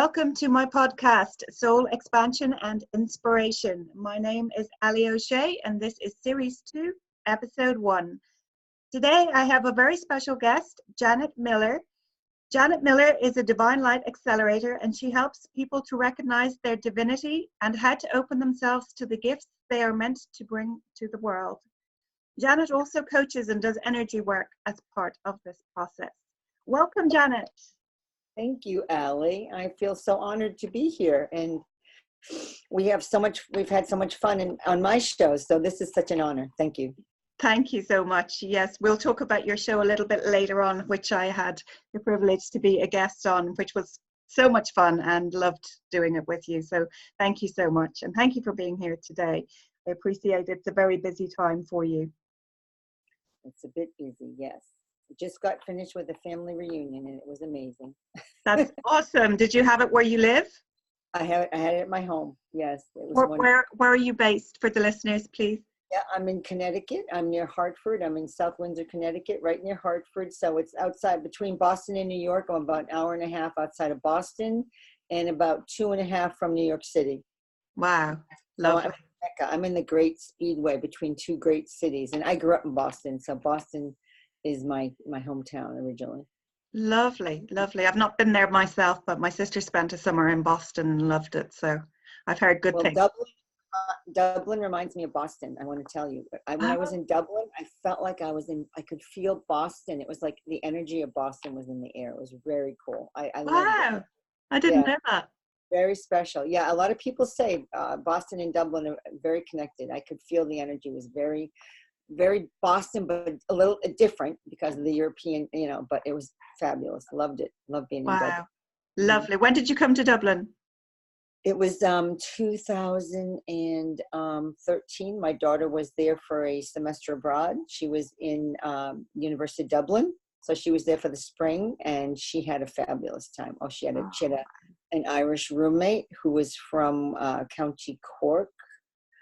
welcome to my podcast, Soul Expansion and Inspiration. My name is Allie O'Shea, and this is Series 2, Episode 1. Today, I have a very special guest, Janet Miller. Janet Miller is a Divine Light Accelerator, and she helps people to recognize their divinity and how to open themselves to the gifts they are meant to bring to the world. Janet also coaches and does energy work as part of this process. Welcome, Janet. Thank you, Allie. I feel so honored to be here, and we've had so much fun on my show, so this is such an honor. Thank you. Thank you so much. Yes, we'll talk about your show a little bit later on, which I had the privilege to be a guest on, which was so much fun and loved doing it with you. So thank you so much, and thank you for being here today. I appreciate it. It's a very busy time for you. It's a bit busy, yes. Just got finished with a family reunion, and it was amazing. That's awesome. Did you have it where you live? I had it at my home. Yes, it was where are you based for the listeners, please? Yeah, I'm in Connecticut. I'm near Hartford. I'm in South Windsor, Connecticut, right near Hartford. So it's outside between Boston and New York. I'm about an hour and a half outside of Boston, and about 2.5 from New York City. Wow, lovely. So I'm in the Great Speedway between two great cities, and I grew up in Boston, so Boston is my hometown originally. Lovely, lovely. I've not been there myself, but my sister spent a summer in Boston and loved it, so I've heard good things. Dublin reminds me of Boston. I want to tell you, when I was in Dublin, I felt like I could feel Boston. It was like the energy of Boston was in the air. It was very cool. I loved it. I didn't know that. Very special. Yeah, a lot of people say Boston and Dublin are very connected. I could feel the energy was very, very Boston, but a little different because of the European, but it was fabulous. Loved it. Loved being in Dublin. Wow. Lovely. When did you come to Dublin? It was 2013. My daughter was there for a semester abroad. She was in University of Dublin. So she was there for the spring, and she had a fabulous time. She had an Irish roommate who was from County Cork.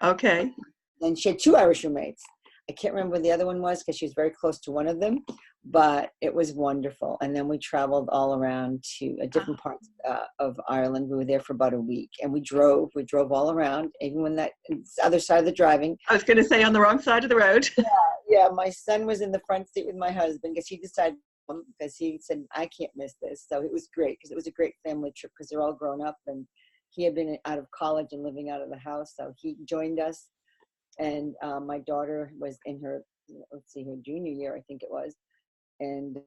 Okay. And she had 2 Irish roommates. I can't remember what the other one was because she was very close to one of them, but it was wonderful. And then we traveled all around to different parts of Ireland. We were there for about a week, and we drove all around, even when that other side of the driving. I was going to say on the wrong side of the road. Yeah. My son was in the front seat with my husband because he decided, because he said, I can't miss this. So it was great because it was a great family trip because they're all grown up, and he had been out of college and living out of the house. So he joined us. And my daughter was in her junior year, I think it was. And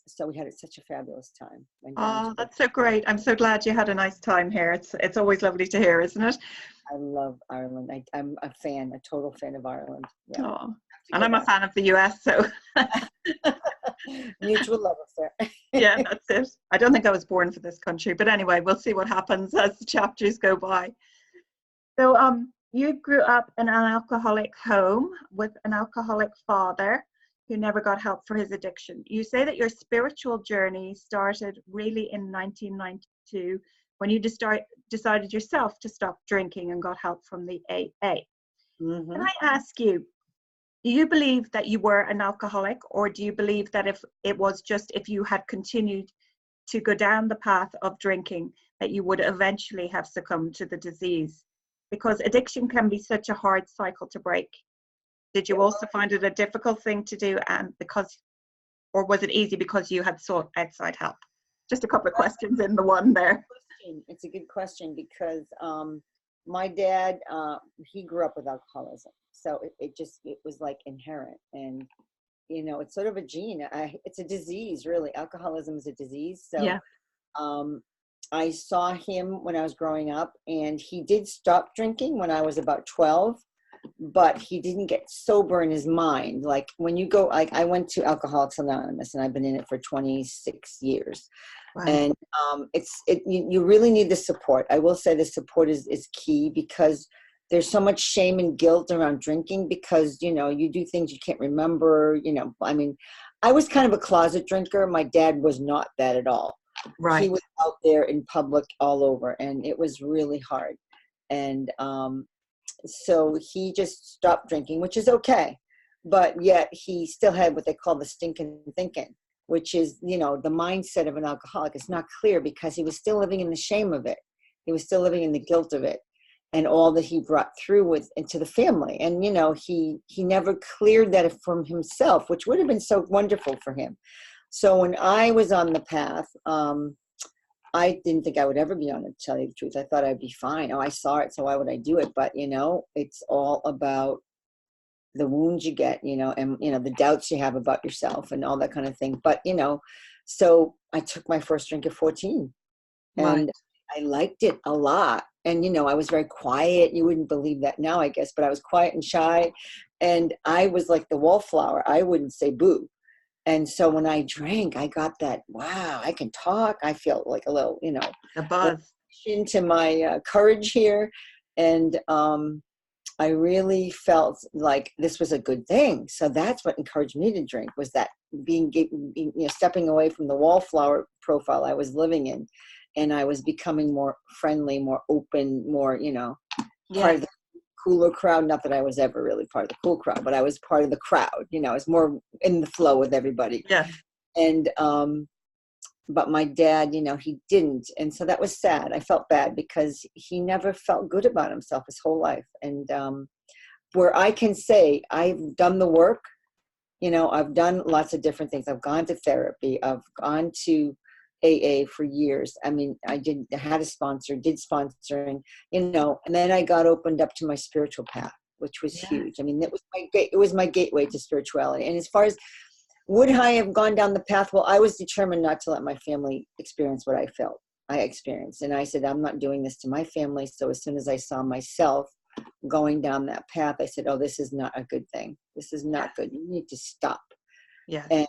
so we had such a fabulous time. Oh, that's so great. I'm so glad you had a nice time here. It's always lovely to hear, isn't it? I love Ireland. I'm a total fan of Ireland. Yeah. Oh, and I'm a fan of the US, so. Mutual love affair. Yeah, that's it. I don't think I was born for this country, but anyway, we'll see what happens as the chapters go by. So, you grew up in an alcoholic home with an alcoholic father who never got help for his addiction. You say that your spiritual journey started really in 1992 when you decided yourself to stop drinking and got help from the AA. Mm-hmm. Can I ask you, do you believe that you were an alcoholic, or do you believe that if you had continued to go down the path of drinking, that you would eventually have succumbed to the disease? Because addiction can be such a hard cycle to break. Did you also find it a difficult thing to do, or was it easy because you had sought outside help? Just a couple of questions in the one there. It's a good question because my dad, he grew up with alcoholism. So it was like inherent, and it's sort of a gene. It's a disease, really. Alcoholism is a disease. So yeah. I saw him when I was growing up, and he did stop drinking when I was about 12, but he didn't get sober in his mind. Like when you go, I went to Alcoholics Anonymous, and I've been in it for 26 years. Wow. And you really need the support. I will say the support is key because there's so much shame and guilt around drinking because, you do things you can't remember, I was kind of a closet drinker. My dad was not that at all. Right. He was out there in public all over, and it was really hard. And so he just stopped drinking, which is okay. But yet he still had what they call the stinking thinking. which is, you know, the mindset of an alcoholic. It's not clear because he was still living in the shame of it. He was still living in the guilt of it and all that he brought through with into the family. And, you know, he never cleared that from himself, which would have been so wonderful for him. So when I was on the path, I didn't think I would ever be on it, to tell you the truth. I thought I'd be fine. Oh, I saw it, so why would I do it? But, you know, it's all about the wounds you get, you know, and, you know, the doubts you have about yourself and all that kind of thing. But, you know, so I took my first drink at 14 and Right. I liked it a lot. And, you know, I was very quiet. You wouldn't believe that now, I guess, but I was quiet and shy. And I was like the wallflower. I wouldn't say boo. And so when I drank, I got that, wow, I can talk. I feel like a little, you know, A buzz. into my courage here. And I really felt like this was a good thing. So that's what encouraged me to drink, was that being you know, stepping away from the wallflower profile I was living in. And I was becoming more friendly, more open, more, you know, part of the cooler crowd. Not that I was ever really part of the cool crowd, but I was part of the crowd. You know, I was more in the flow with everybody. Yeah. And, but my dad, you know, he didn't. And so that was sad. I felt bad because he never felt good about himself his whole life. And where I can say I've done the work, you know, I've done lots of different things. I've gone to therapy. I've gone to AA for years. I mean, I had a sponsor, did sponsoring, you know, and then I got opened up to my spiritual path, which was huge. I mean, it was my gateway to spirituality. And as far as would I have gone down the path? Well, I was determined not to let my family experience what I experienced. And I said, I'm not doing this to my family. So as soon as I saw myself going down that path, I said, oh, this is not a good thing. This is not good. You need to stop. Yeah. And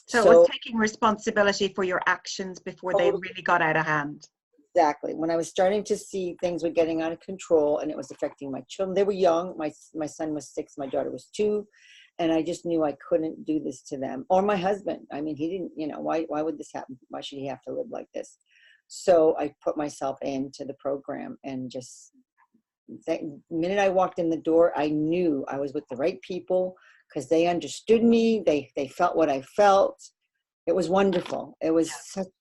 so it was taking responsibility for your actions before they really got out of hand. Exactly. When I was starting to see things were getting out of control and it was affecting my children, they were young. My son was 6, my daughter was 2. And I just knew I couldn't do this to them or my husband. I mean, he didn't, you know, why would this happen? Why should he have to live like this? So I put myself into the program, and just the minute I walked in the door, I knew I was with the right people because they understood me. They felt what I felt. It was wonderful. It was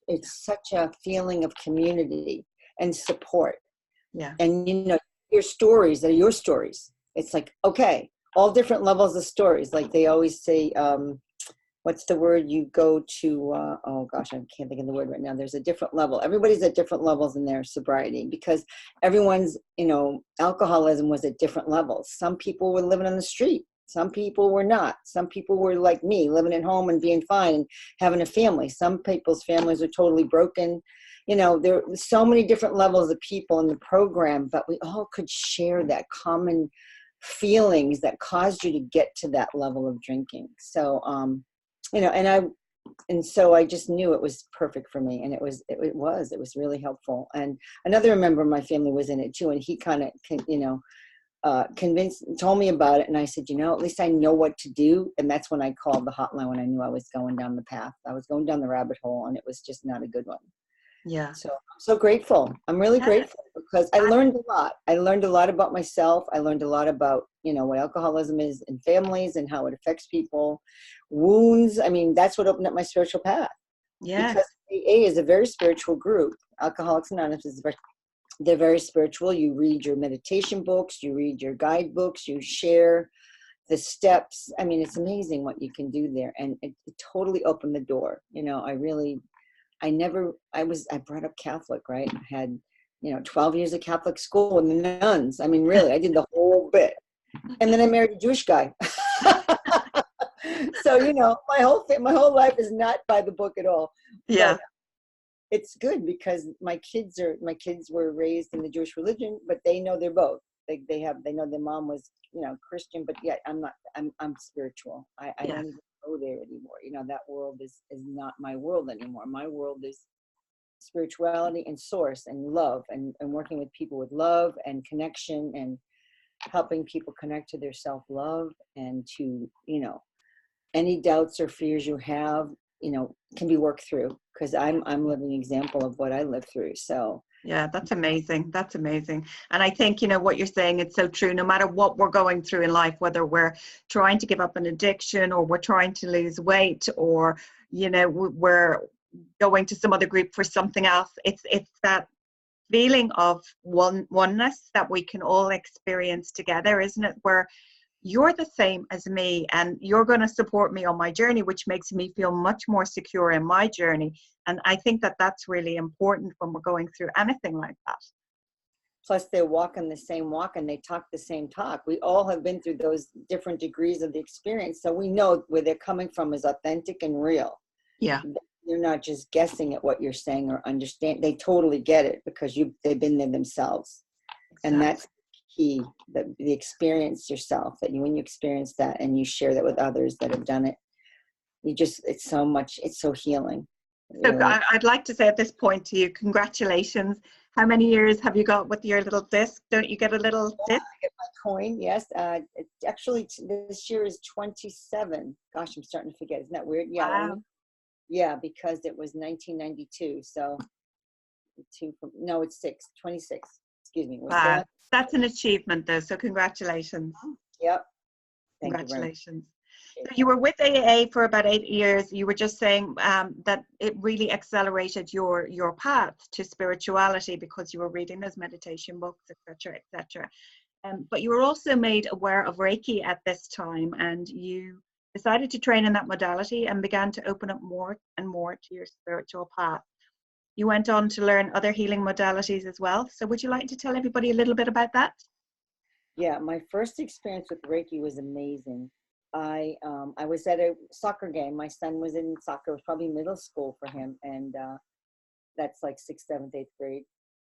it's such a feeling of community and support. Yeah. And, you know, your stories, they're your stories. It's like, okay, all different levels of stories. Like they always say, what's the word you go to? Oh gosh, I can't think of the word right now. There's a different level. Everybody's at different levels in their sobriety because everyone's, you know, alcoholism was at different levels. Some people were living on the street. Some people were not. Some people were like me, living at home and being fine and having a family. Some people's families are totally broken. You know, there were so many different levels of people in the program, but we all could share that common feelings that caused you to get to that level of drinking. So, you know, and so I just knew it was perfect for me, and it was really helpful. And another member of my family was in it too, and he kind of, you know, told me about it, and I said, you know, at least I know what to do. And that's when I called the hotline, when I knew I was going down the path. I was going down the rabbit hole, and it was just not a good one. Yeah. So I'm so grateful. I'm really grateful because I learned a lot. I learned a lot about myself. I learned a lot about, you know, what alcoholism is in families and how it affects people. Wounds. I mean, that's what opened up my spiritual path. Yeah. Because AA is a very spiritual group. Alcoholics Anonymous is they're very spiritual. You read your meditation books, you read your guidebooks, you share the steps. I mean, it's amazing what you can do there. And it totally opened the door. You know, I brought up Catholic, right? I had, you know, 12 years of Catholic school with the nuns. I mean, really, I did the whole bit. And then I married a Jewish guy. So, you know, my whole life is not by the book at all. Yeah. But it's good because my kids were raised in the Jewish religion, but they know they're both. They know their mom was, you know, Christian, but yet I'm spiritual. I don't even go there anymore. You know, that world is not my world anymore. My world is spirituality and source and love and working with people with love and connection and helping people connect to their self-love and to, you know, any doubts or fears you have, you know, can be worked through because I'm living an example of what I lived through. So Yeah, that's amazing. That's amazing. And I think, you know, what you're saying, it's so true. No matter what we're going through in life, whether we're trying to give up an addiction or we're trying to lose weight or, you know, we're going to some other group for something else, it's that feeling of oneness that we can all experience together, isn't it? Where you're the same as me and you're going to support me on my journey, which makes me feel much more secure in my journey. And I think that that's really important when we're going through anything like that. Plus they're walking the same walk and they talk the same talk. We all have been through those different degrees of the experience, so we know where they're coming from is authentic and real. Yeah, you're not just guessing at what you're saying or understand. They totally get it because they've been there themselves. Exactly. And that's key, the experience yourself, that when you experience that and you share that with others that have done it, it's so healing. So really. I'd like to say at this point to you, congratulations. How many years have you got with your little disc? Don't you get a little disc? I get my coin, yes. Actually, this year is 27. Gosh, I'm starting to forget. Isn't that weird? Yeah. Wow. Yeah, because it was 1992. So it's 26. Excuse me. Wow. That's an achievement though. So congratulations. Yep. Congratulations. So you were with AA for about 8 years. You were just saying that it really accelerated your path to spirituality because you were reading those meditation books, etc., etc. But you were also made aware of Reiki at this time, and you decided to train in that modality and began to open up more and more to your spiritual path. You went on to learn other healing modalities as well. So would you like to tell everybody a little bit about that? Yeah, my first experience with Reiki was amazing. I was at a soccer game. My son was in soccer. It was probably middle school for him, and that's like 6th, 7th, 8th grade.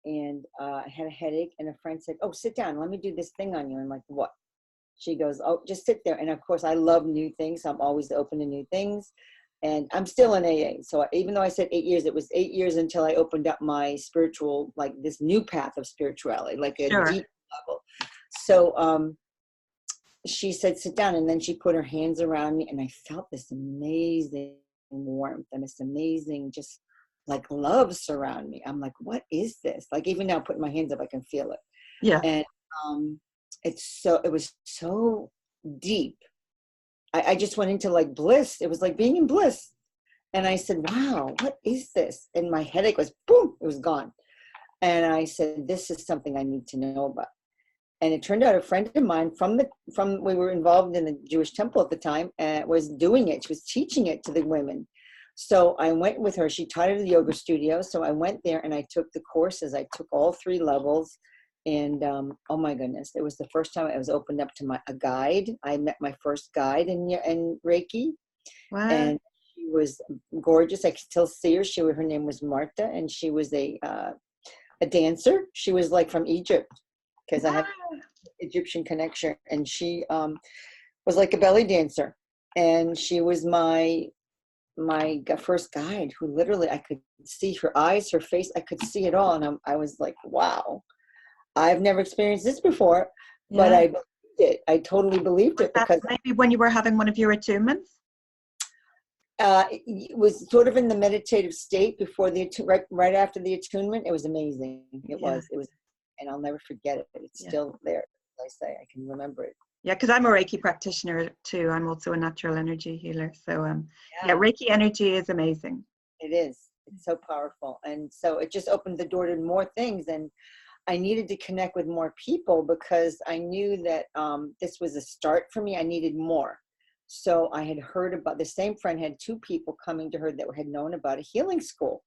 And I had a headache, and a friend said, "Oh, sit down. Let me do this thing on you." I'm like, "What?" She goes, "Oh, just sit there." And of course, I love new things. So I'm always open to new things. And I'm still in AA. So even though I said 8 years, it was 8 years until I opened up my spiritual, like this new path of spirituality, like a deep level. So she said, "Sit down." And then she put her hands around me, and I felt this amazing warmth and this amazing, just like love surround me. I'm like, what is this? Like even now putting my hands up, I can feel it. Yeah. And it was so deep. I just went into like bliss. It was like being in bliss. And I said, "Wow, what is this?" And my headache was boom, it was gone. And I said, "This is something I need to know about." And it turned out a friend of mine we were involved in the Jewish temple at the time, was doing it. She was teaching it to the women. So I went with her. She taught at the yoga studio. So I went there and I took the courses. I took all 3 levels. And oh my goodness, it was the first time I was opened up to a guide. I met my first guide in Reiki. Wow. And she was gorgeous. I can still see her. Her name was Marta, and she was a dancer. She was like from Egypt, because I have Egyptian connection, and she was like a belly dancer, and she was my first guide, who literally I could see her eyes, her face, I could see it all, and I was like, wow, I've never experienced this before, but I believed it. I totally believed it, because maybe when you were having one of your attunements. It was sort of in the meditative state before right after the attunement. It was amazing. It was, and I'll never forget it. It's still there. As I say, I can remember it. Yeah, because I'm a Reiki practitioner too. I'm also a natural energy healer. So Reiki energy is amazing. It is. It's so powerful. And so it just opened the door to more things. And I needed to connect with more people, because I knew that this was a start for me. I needed more. So I had heard about, the same friend had 2 people coming to her that had known about a healing school.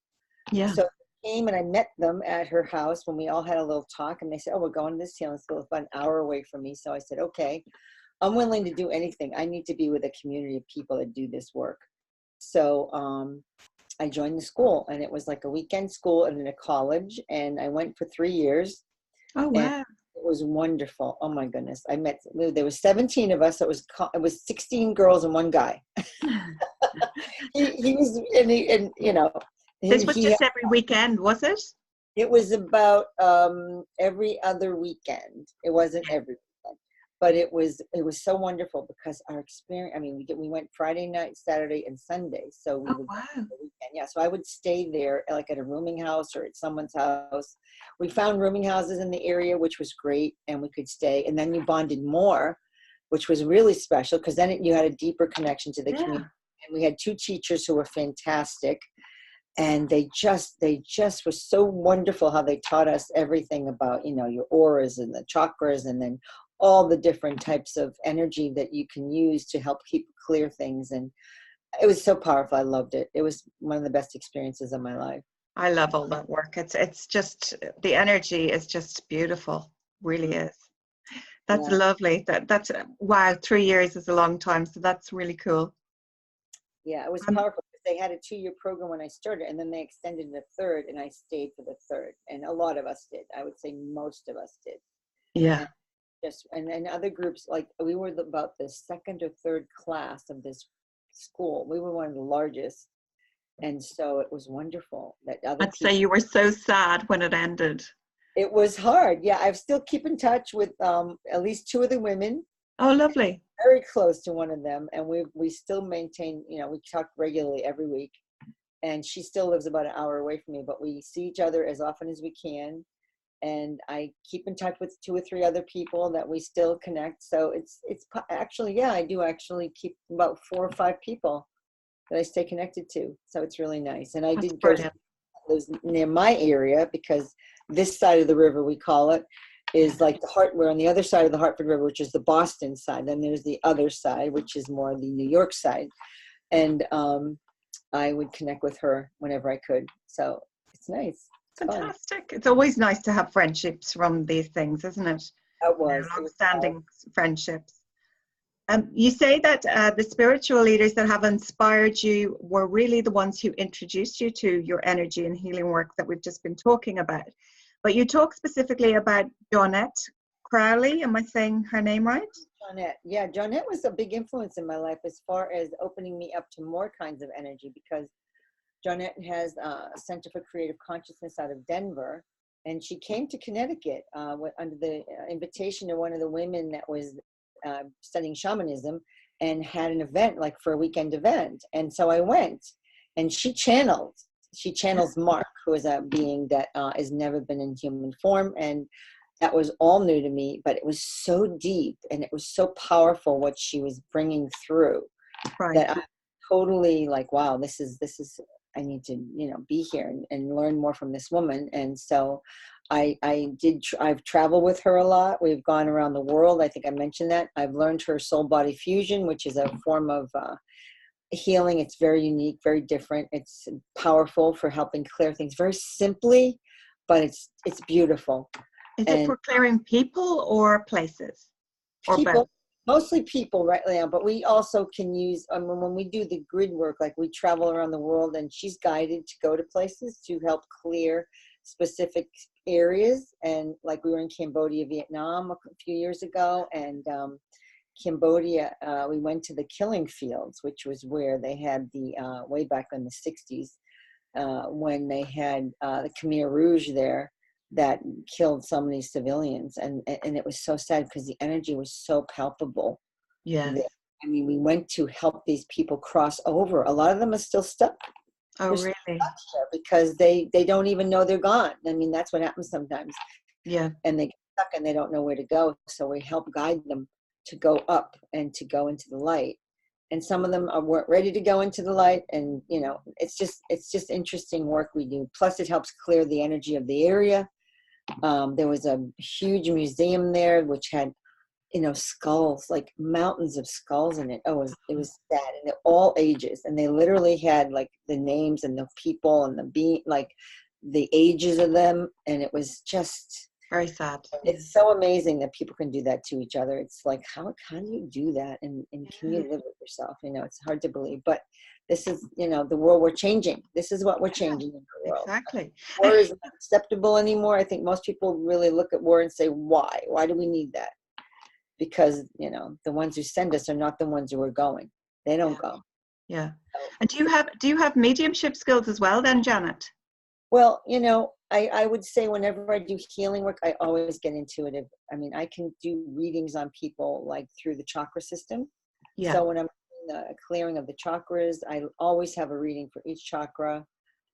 Yeah. So I came and I met them at her house when we all had a little talk, and they said, "Oh, we're going to this healing school. It's about an hour away from me." So I said, "Okay, I'm willing to do anything. I need to be with a community of people that do this work." So I joined the school, and it was like a weekend school and in a college, and I went for 3 years. Oh, wow. It was wonderful. Oh my goodness. There was 17 of us. It was 16 girls and 1 guy. he was, and you know. This was just every weekend, was it? It was about every other weekend. It wasn't every weekend. but it was so wonderful because our experience, I mean, we went Friday night, Saturday, and Sunday. So we would, wow. the weekend, yeah. So I would stay there like at a rooming house or at someone's house. We found rooming houses in the area, which was great, and we could stay. And then you bonded more, which was really special because then you had a deeper connection to the community. And we had 2 teachers who were fantastic. And they just were so wonderful how they taught us everything about, you know, your auras and the chakras, and then all the different types of energy that you can use to help keep clear things. And it was so powerful. I loved it. It was one of the best experiences of my life. I love all that work. It's just, the energy is just beautiful. Really is. That's lovely. That's wow. 3 years is a long time. So that's really cool. Yeah, it was powerful. They had a 2-year program when I started, and then they extended the 3rd, and I stayed for the 3rd. And a lot of us did. I would say most of us did. Yeah. And other groups, like we were about the 2nd or 3rd class of this school. We were one of the largest. And so it was wonderful that other I'd say you were so sad when it ended. It was hard. Yeah, I still keep in touch with at least 2 of the women. Oh, lovely. Very close to one of them, and we still maintain, you know, we talk regularly every week, and she still lives about an hour away from me, but we see each other as often as we can, and I keep in touch with 2 or 3 other people that we still connect. So it's actually, yeah, I do actually keep about 4 or 5 people that I stay connected to. So it's really nice. And I That's did brilliant. go near my area, because this side of the river, we call it, is like we're on the other side of the Hartford River, which is the Boston side. Then there's the other side, which is more the New York side. And I would connect with her whenever I could. So it's nice. It's fantastic. Fun. It's always nice to have friendships from these things, isn't it? It was. Long-standing friendships. You say that the spiritual leaders that have inspired you were really the ones who introduced you to your energy and healing work that we've just been talking about. But you talk specifically about Jeanette Crowley. Am I saying her name right? Jeanette. Yeah, Jeanette was a big influence in my life as far as opening me up to more kinds of energy, because Jeanette has a Center for Creative Consciousness out of Denver. And she came to Connecticut under the invitation of one of the women that was studying shamanism, and had an event, like for a weekend event. And so I went, and she channels Mark, who is a being that has never been in human form. And that was all new to me, but it was so deep and it was so powerful what she was bringing through, that I'm totally like, wow, this is, I need to, you know, be here and learn more from this woman. And so I've traveled with her a lot. We've gone around the world. I think I mentioned that. I've learned her soul body fusion, which is a form of healing. It's very unique, very different. It's powerful for helping clear things very simply, but it's beautiful. Is it for clearing people or places? People, mostly people right now, but we also can use, when we do the grid work, like we travel around the world, and she's guided to go to places to help clear specific areas. And like we were in Cambodia, Vietnam a few years ago, and Cambodia, we went to the killing fields, which was where they had the way back in the 60s, when they had the Khmer Rouge there that killed so many civilians, and it was so sad because the energy was so palpable. Yeah, I mean, we went to help these people cross over. A lot of them are still stuck. Oh, really? Because they don't even know they're gone. I mean, that's what happens sometimes. Yeah. And they get stuck and they don't know where to go. So we help guide them to go up and to go into the light. And some of them weren't ready to go into the light. And, you know, it's just interesting work we do. Plus it helps clear the energy of the area. There was a huge museum there, which had, you know, skulls, like mountains of skulls in it. Oh, it was sad, and they're all ages, and they literally had like the names and the people and like the ages of them, and it was just very sad. It's so amazing that people can do that to each other. It's like, how do you do that, and can you live with yourself? You know, it's hard to believe, but this is, you know, the world we're changing. This is what we're changing in the world. Exactly. War is not acceptable anymore. I think most people really look at war and say, why do we need that? Because, you know, the ones who send us are not the ones who are going. They don't go. Yeah. And do you have mediumship skills as well then, Janet? Well, you know, I would say whenever I do healing work, I always get intuitive. I mean, I can do readings on people like through the chakra system. Yeah. So when I'm doing a clearing of the chakras, I always have a reading for each chakra.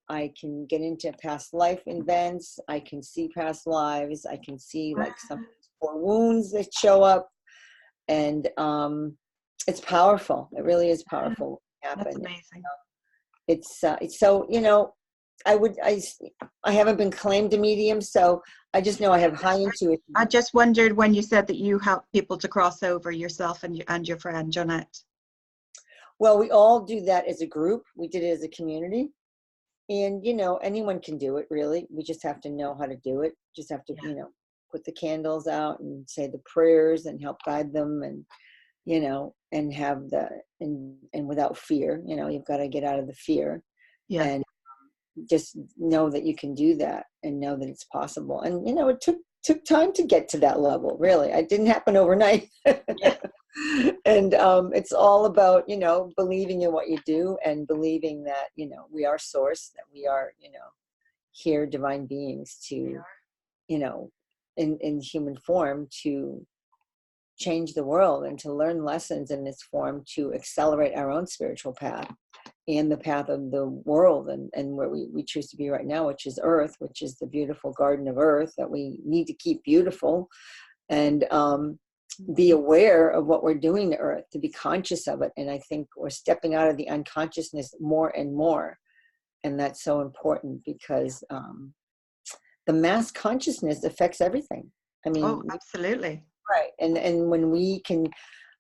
I can get into past life events. I can see past lives. I can see like some for wounds that show up, and it's powerful. It really is powerful. That's amazing. It's so, you know, I haven't been claimed a medium, so I just know I have high intuition. I just wondered when you said that you help people to cross over, yourself and your friend Jeanette. Well, we all do that as a group. We did it as a community. And, you know, anyone can do it, really. We just have to know how to do it. Just have to, you know, put the candles out and say the prayers and help guide them, and, you know, and have and without fear, you know, you've got to get out of the fear. Yeah. And just know that you can do that, and know that it's possible. And, you know, it took time to get to that level, really. It didn't happen overnight. Yeah. And it's all about, you know, believing in what you do, and believing that, you know, we are source, that we are, you know, here divine beings to, you know, in human form, to change the world and to learn lessons in this form, to accelerate our own spiritual path and the path of the world, and where we choose to be right now, which is Earth, which is the beautiful garden of Earth that we need to keep beautiful. And be aware of what we're doing to Earth, to be conscious of it. And I think we're stepping out of the unconsciousness more and more. And that's so important, because the mass consciousness affects everything. I mean, oh, absolutely. Right. And when we can,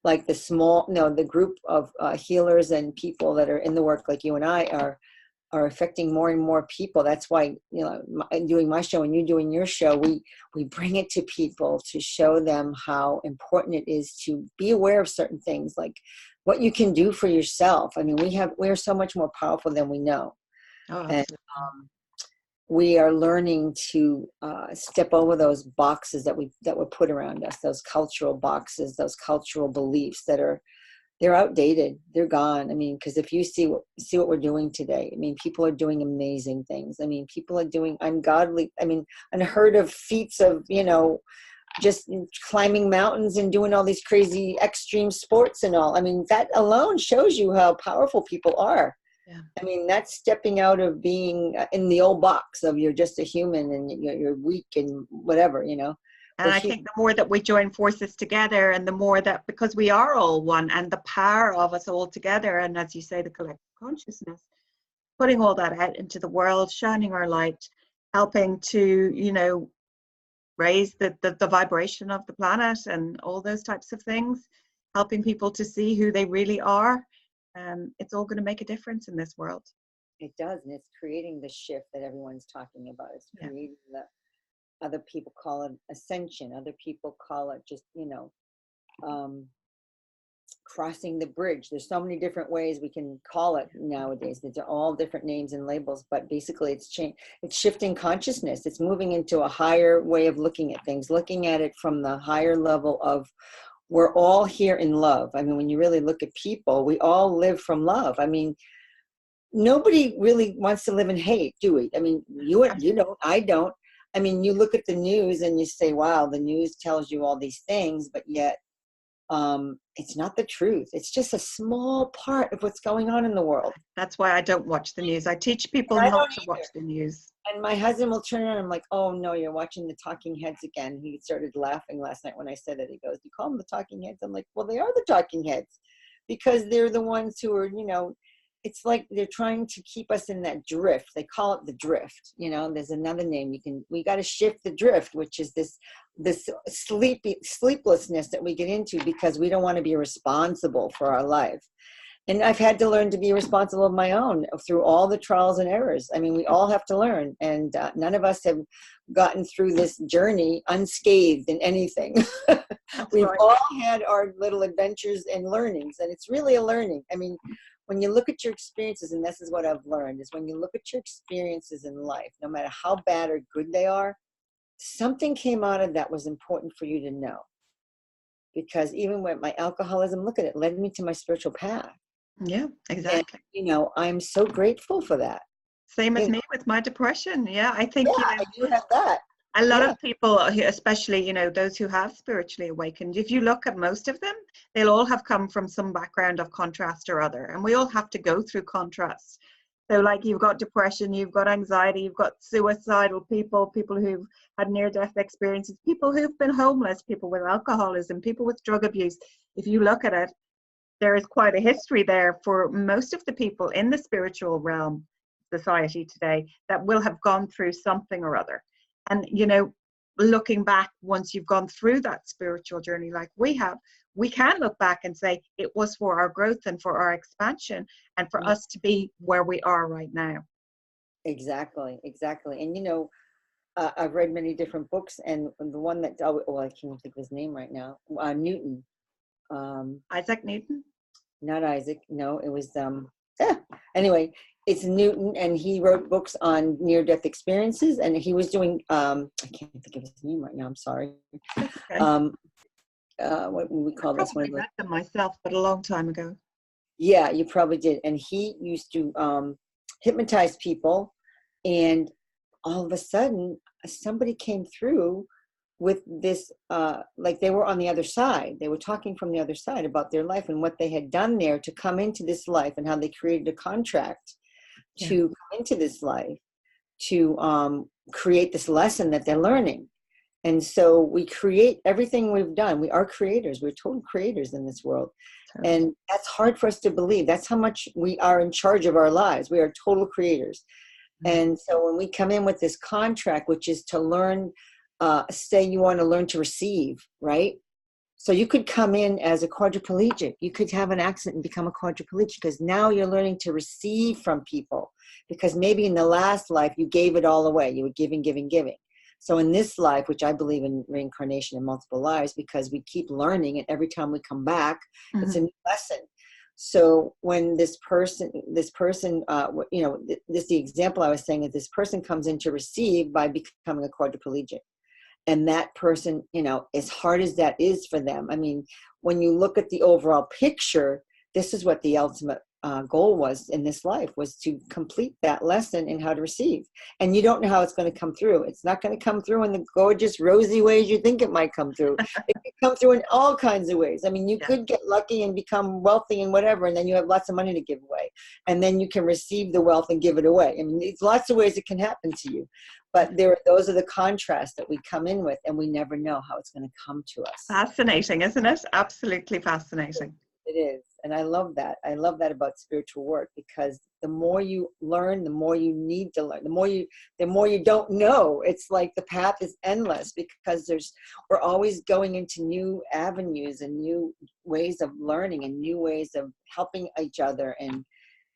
like the group of healers and people that are in the work, like you and I are affecting more and more people. That's why, you know, doing my show and you doing your show, we bring it to people to show them how important it is to be aware of certain things, like what you can do for yourself. I mean, we're so much more powerful than we know. Oh, And absolutely. we are learning to step over those boxes that were put around us, those cultural boxes, those cultural beliefs they're outdated. They're gone. I mean, because if you see what we're doing today, I mean, people are doing amazing things. I mean, people are doing ungodly, I mean, unheard of feats of, you know, just climbing mountains and doing all these crazy extreme sports and all. I mean, that alone shows you how powerful people are. Yeah. I mean, that's stepping out of being in the old box of you're just a human and you're weak and whatever, you know. And I think the more that we join forces together, and the more that, because we are all one, and the power of us all together, and as you say, the collective consciousness, putting all that out into the world, shining our light, helping to, you know, raise the vibration of the planet and all those types of things, helping people to see who they really are. It's all going to make a difference in this world. It does, and it's creating the shift that everyone's talking about. It's creating the, other people call it ascension, other people call it just, you know, crossing the bridge. There's so many different ways we can call it nowadays. These are all different names and labels, but basically it's shifting consciousness. It's moving into a higher way of looking at things, looking at it from the higher level of, we're all here in love. I mean, when you really look at people, we all live from love. I mean, nobody really wants to live in hate, do we? I mean, you don't, I don't. I mean, you look at the news and you say, wow, the news tells you all these things, but yet it's not the truth. It's just a small part of what's going on in the world. That's why I don't watch the news. I teach people not to watch the news. And my husband will turn around and I'm like, oh no, you're watching the talking heads again. He started laughing last night when I said that. He goes, you call them the talking heads? I'm like, well, they are the talking heads, because they're the ones who are, you know, it's like they're trying to keep us in that drift. They call it the drift. You know, there's another name we got to shift the drift, which is this sleeplessness that we get into because we don't want to be responsible for our life. And I've had to learn to be responsible of my own through all the trials and errors. I mean, we all have to learn, and none of us have gotten through this journey unscathed in anything. We've all had our little adventures and learnings, and it's really a learning. I mean, when you look at your experiences, and this is what I've learned, is when you look at your experiences in life, no matter how bad or good they are, something came out of that was important for you to know. Because even with my alcoholism, look at it, led me to my spiritual path. Yeah, exactly. And, you know, I'm so grateful for that. Same as You know, me with my depression. Yeah, I think, yeah, you have that. a lot Yeah. of people, especially, those who have spiritually awakened, if you look at most of them, they'll all have come from some background of contrast or other. And we all have to go through contrast. So like you've got depression, you've got anxiety, you've got suicidal people, people who've had near-death experiences, people who've been homeless, people with alcoholism, people with drug abuse. If you look at it, there is quite a history there for most of the people in the spiritual realm society today that will have gone through something or other. And, looking back, once you've gone through that spiritual journey like we have, we can look back and say it was for our growth and for our expansion and for us to be where we are right now. Exactly. And I've read many different books, and the one that I can't even think of his name right now. Newton. Isaac Newton? Not Isaac. No, it was anyway, it's Newton, and he wrote books on near-death experiences, and he was doing I can't think of his name right now, I'm sorry. Okay. What would we call this one? I read them myself, but a long time ago. Yeah, you probably did. And he used to hypnotize people, and all of a sudden somebody came through with this, like they were on the other side. They were talking from the other side about their life and what they had done there to come into this life, and how they created a contract to come into this life to create this lesson that they're learning. And so we create everything we've done. We are creators. We're total creators in this world. And that's hard for us to believe. That's how much we are in charge of our lives. We are total creators. And so when we come in with this contract, which is to learn, say you want to learn to receive, right? So you could come in as a quadriplegic. You could have an accident and become a quadriplegic, because now you're learning to receive from people, because maybe in the last life you gave it all away. You were giving. So in this life, which I believe in reincarnation and multiple lives, because we keep learning, and every time we come back, it's a new lesson. So when this person, the example I was saying is this person comes in to receive by becoming a quadriplegic. And that person, as hard as that is for them, I mean, when you look at the overall picture, this is what the ultimate goal was in this life, was to complete that lesson in how to receive. And you don't know how it's going to come through. It's not going to come through in the gorgeous, rosy ways you think it might come through. It can come through in all kinds of ways. I mean, you could get lucky and become wealthy and whatever, and then you have lots of money to give away. And then you can receive the wealth and give it away. I mean, there's lots of ways it can happen to you. But those are the contrasts that we come in with, and we never know how it's going to come to us. Fascinating, isn't it? Absolutely fascinating. It is. And I love that. I love that about spiritual work, because the more you learn, the more you need to learn. The more you don't know. It's like the path is endless, because we're always going into new avenues and new ways of learning and new ways of helping each other, and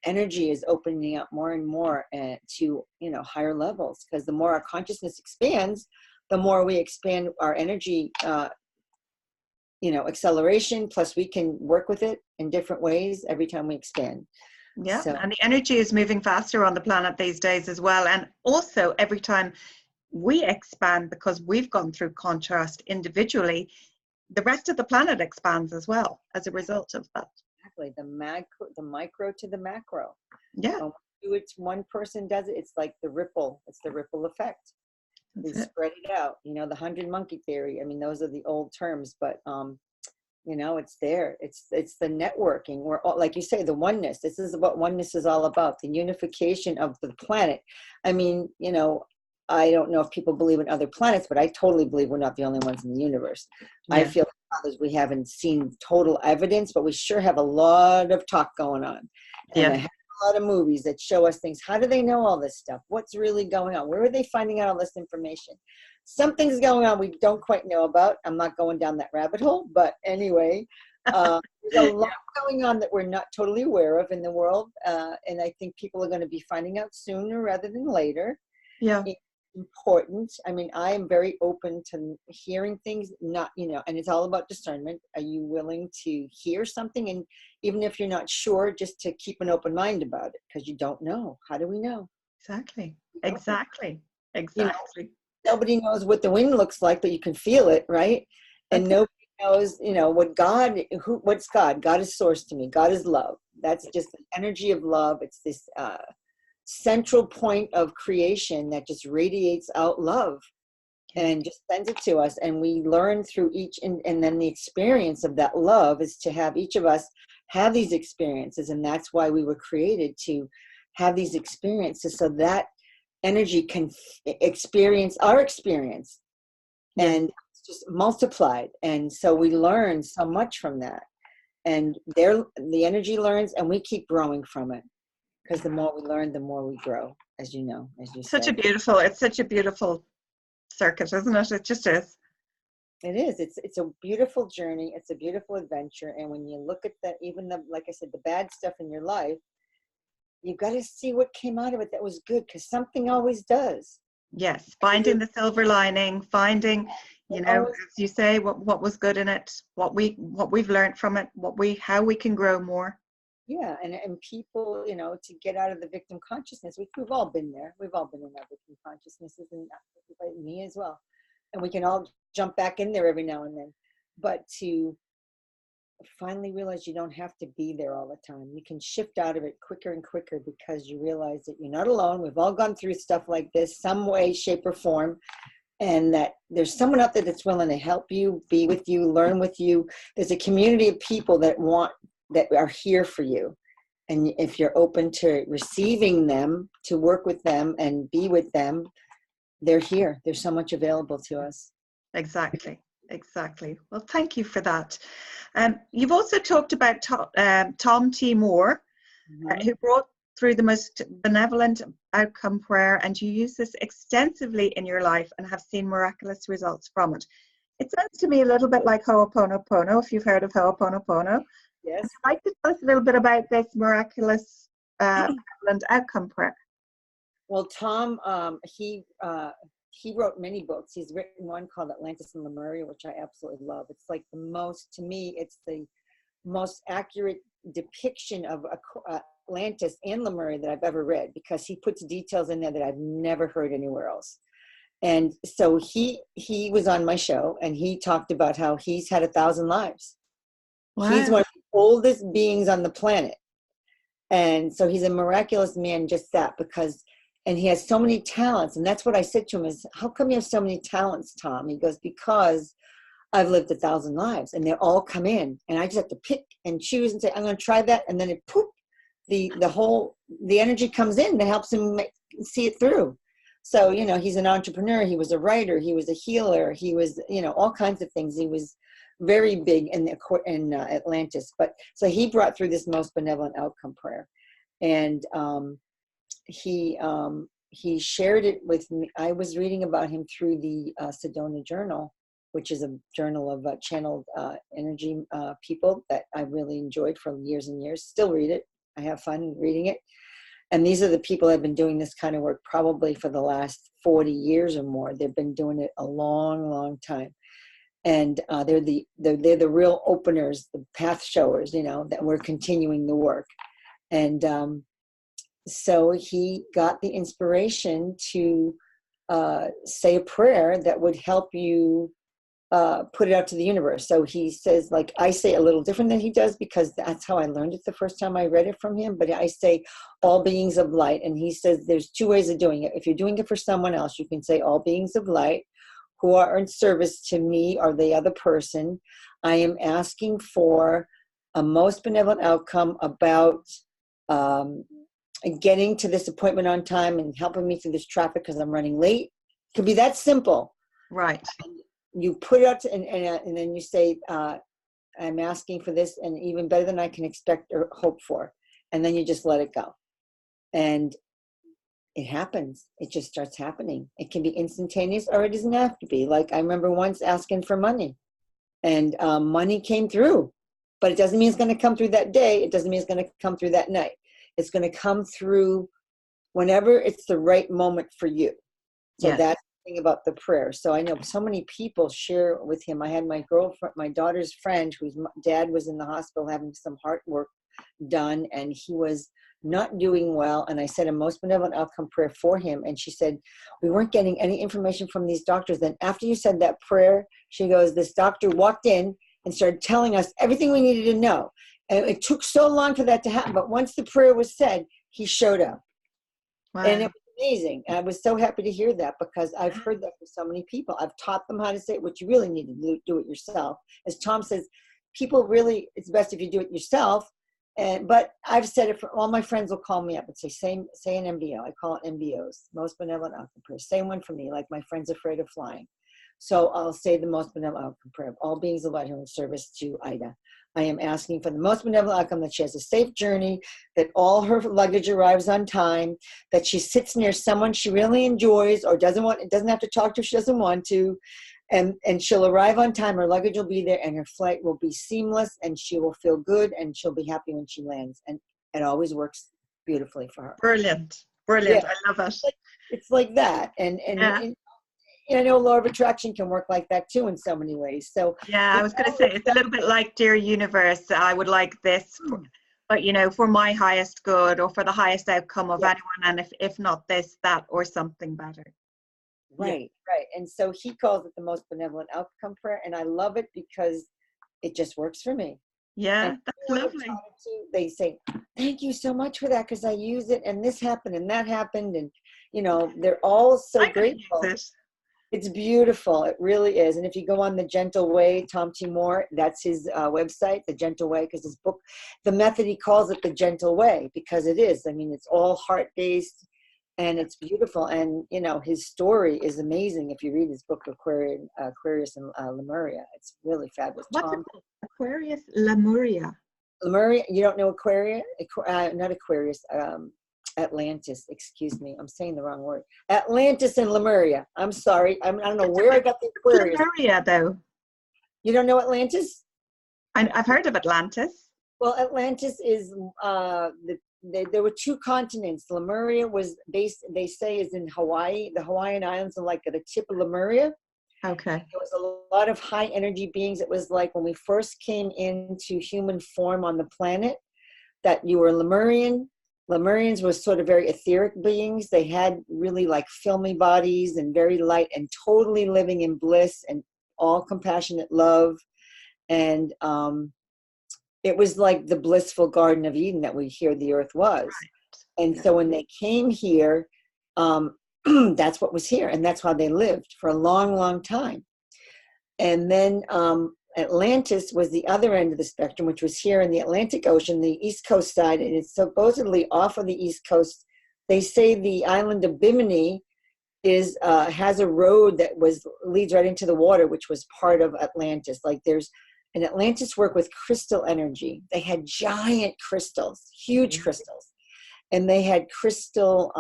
energy is opening up more and more to higher levels, because the more our consciousness expands, the more we expand our energy acceleration, plus we can work with it in different ways every time we expand. Yeah, so. And the energy is moving faster on the planet these days as well. And also every time we expand, because we've gone through contrast individually, the rest of the planet expands as well as a result of that. Exactly. The micro to the macro. Yeah. One person does it, it's like the ripple. It's the ripple effect. We spread it out, the 100 monkey theory. I mean, those are the old terms, but it's there. It's the networking. We're all, like you say, the oneness. This is what oneness is all about, the unification of the planet. I mean, I don't know if people believe in other planets, but I totally believe we're not the only ones in the universe. Yeah. I feel like we haven't seen total evidence, but we sure have a lot of talk going on. And a lot of movies that show us things. How do they know all this stuff? What's really going on? Where are they finding out all this information? Something's going on we don't quite know about. I'm not going down that rabbit hole, but anyway, there's a lot going on that we're not totally aware of in the world. And I think people are going to be finding out sooner rather than later. Yeah. It's important. I mean, I am very open to hearing things, and it's all about discernment. Are you willing to hear something? And even if you're not sure, just to keep an open mind about it, because you don't know. How do we know? Exactly. Nobody knows what the wind looks like, but you can feel it, right? And nobody knows, what's God? God is source to me. God is love. That's just the energy of love. It's this central point of creation that just radiates out love and just sends it to us. And we learn through each, and then the experience of that love is to have each of us have these experiences. And that's why we were created, to have these experiences so that energy can experience our experience, and it's just multiplied. And so we learn so much from that, and the energy learns, and we keep growing from it, because the more we learn, the more we grow, as you know, as you It's said. such a beautiful circuit, isn't it? It just is. It is. It's a beautiful journey. It's a beautiful adventure. And when you look at that, even the, like I said, the bad stuff in your life, you've got to see what came out of it that was good, because something always does. Yes, finding the silver lining, finding, as you say, what was good in it, what we've learned from it, how we can grow more. Yeah, and people, to get out of the victim consciousness, we've all been there. We've all been in our victim consciousnesses, and me as well. And we can all jump back in there every now and then. But to finally realize you don't have to be there all the time. You can shift out of it quicker and quicker, because you realize that you're not alone. We've all gone through stuff like this, some way, shape, or form. And that there's someone out there that's willing to help you, be with you, learn with you. There's a community of people that are here for you. And if you're open to receiving them, to work with them and be with them, they're here. There's so much available to us. Exactly. Well, thank you for that. You've also talked about Tom T. Moore, who brought through the most benevolent outcome prayer, and you use this extensively in your life and have seen miraculous results from it. It sounds to me a little bit like Ho'oponopono, if you've heard of Ho'oponopono. Yes. Would you like to tell us a little bit about this miraculous benevolent outcome prayer? Well, Tom, he wrote many books. He's written one called Atlantis and Lemuria, which I absolutely love. It's like to me, it's the most accurate depiction of Atlantis and Lemuria that I've ever read, because he puts details in there that I've never heard anywhere else. And so he was on my show, and he talked about how he's had 1,000 lives. Wow. He's one of the oldest beings on the planet. And so he's a miraculous man, just that, and he has so many talents. And that's what I said to him is, how come you have so many talents, Tom? He goes, because I've lived 1,000 lives, and they all come in, and I just have to pick and choose and say, I'm going to try that. And then it the energy comes in that helps him see it through. So, he's an entrepreneur. He was a writer. He was a healer. He was, all kinds of things. He was very big in Atlantis. But so he brought through this most benevolent outcome prayer. And he shared it with me. I was reading about him through the Sedona Journal, which is a journal of channeled energy people that I really enjoyed for years and years. Still read it. I have fun reading it. And these are the people that have been doing this kind of work probably for the last 40 years or more. They've been doing it a long, long time. And they're the real openers, the path showers, that we're continuing the work. And so he got the inspiration to say a prayer that would help you put it out to the universe. So he says, like, I say a little different than he does, because that's how I learned it the first time I read it from him. But I say all beings of light. And he says there's two ways of doing it. If you're doing it for someone else, you can say all beings of light who are in service to me or the other person. I am asking for a most benevolent outcome about getting to this appointment on time and helping me through this traffic because I'm running late. It could be that simple. Right. And you put it out and then you say, I'm asking for this, and even better than I can expect or hope for. And then you just let it go. And it happens. It just starts happening. It can be instantaneous, or it doesn't have to be. Like, I remember once asking for money, and money came through, but it doesn't mean it's going to come through that day. It doesn't mean it's going to come through that night. It's going to come through whenever it's the right moment for you. So yes. That's the thing about the prayer. So I know so many people share with him. I had my girlfriend, my daughter's friend, whose dad was in the hospital having some heart work done, and he was not doing well. And I said a most benevolent outcome prayer for him. And she said, we weren't getting any information from these doctors. Then after you said that prayer, she goes, this doctor walked in and started telling us everything we needed to know. And it took so long for that to happen. But once the prayer was said, he showed up. And it Wow. was amazing. And I was so happy to hear that, because I've heard that from so many people. I've taught them how to say it, which you really need to do it yourself. As Tom says, people really, it's best if you do it yourself. But I've said it for all my friends will call me up and say an MBO. I call it MBOs, most benevolent outcome prayer. Same one for me, like my friend's afraid of flying. So I'll say the most benevolent outcome prayer of all beings of light here in service to Ida. I am asking for the most benevolent outcome, that she has a safe journey, that all her luggage arrives on time, that she sits near someone she really enjoys or doesn't have to talk to if she doesn't want to, and she'll arrive on time, her luggage will be there, and her flight will be seamless, and she will feel good, and she'll be happy when she lands. And it always works beautifully for her. Brilliant. Yeah, Brilliant. I love it. it's like that. And Yeah. I know law of attraction can work like that too in so many ways. So Yeah, I was going to say it's a little bit like Dear Universe. I would like this, but for my highest good or for the highest outcome of anyone, and if not this, that, or something better. Right. And so he calls it the most benevolent outcome prayer, and I love it because it just works for me. Yeah, And that's everyone I've lovely. taught it to, they say, thank you so much for that, because I use it, and this happened and that happened, and they're all so I'm going to grateful. use it. It's beautiful. It really is. And if you go on The Gentle Way, Tom T. Moore, that's his website, The Gentle Way, because his book, the method, he calls it The Gentle Way, because it is. I mean, it's all heart-based, and it's beautiful. And, his story is amazing. If you read his book, Aquarius and Lemuria, it's really fabulous. What's it Tom, called? Aquarius Lemuria. Lemuria, you don't know Aquarius? Not Aquarius, Atlantis, excuse me. I'm saying the wrong word. Atlantis and Lemuria. I'm sorry. I don't know where I got the Aquarius. Lemuria, though. You don't know Atlantis? I've heard of Atlantis. Well, Atlantis is, there were two continents. Lemuria was based, they say, is in Hawaii. The Hawaiian Islands are like at the tip of Lemuria. Okay. There was a lot of high energy beings. It was like when we first came into human form on the planet, that you were Lemurian. Lemurians were sort of very etheric beings. They had really like filmy bodies and very light and totally living in bliss and all compassionate love. And it was like the blissful Garden of Eden that we hear the earth was. Right. And so when they came here, that's what was here. And that's how they lived for a long, long time. And then Atlantis was the other end of the spectrum, which was here in the Atlantic Ocean, the East Coast side. And it's supposedly off of the East Coast. They say the island of Bimini has a road that leads right into the water, which was part of Atlantis. Like and Atlantis worked with crystal energy. They had giant crystals, huge crystals. And they had crystal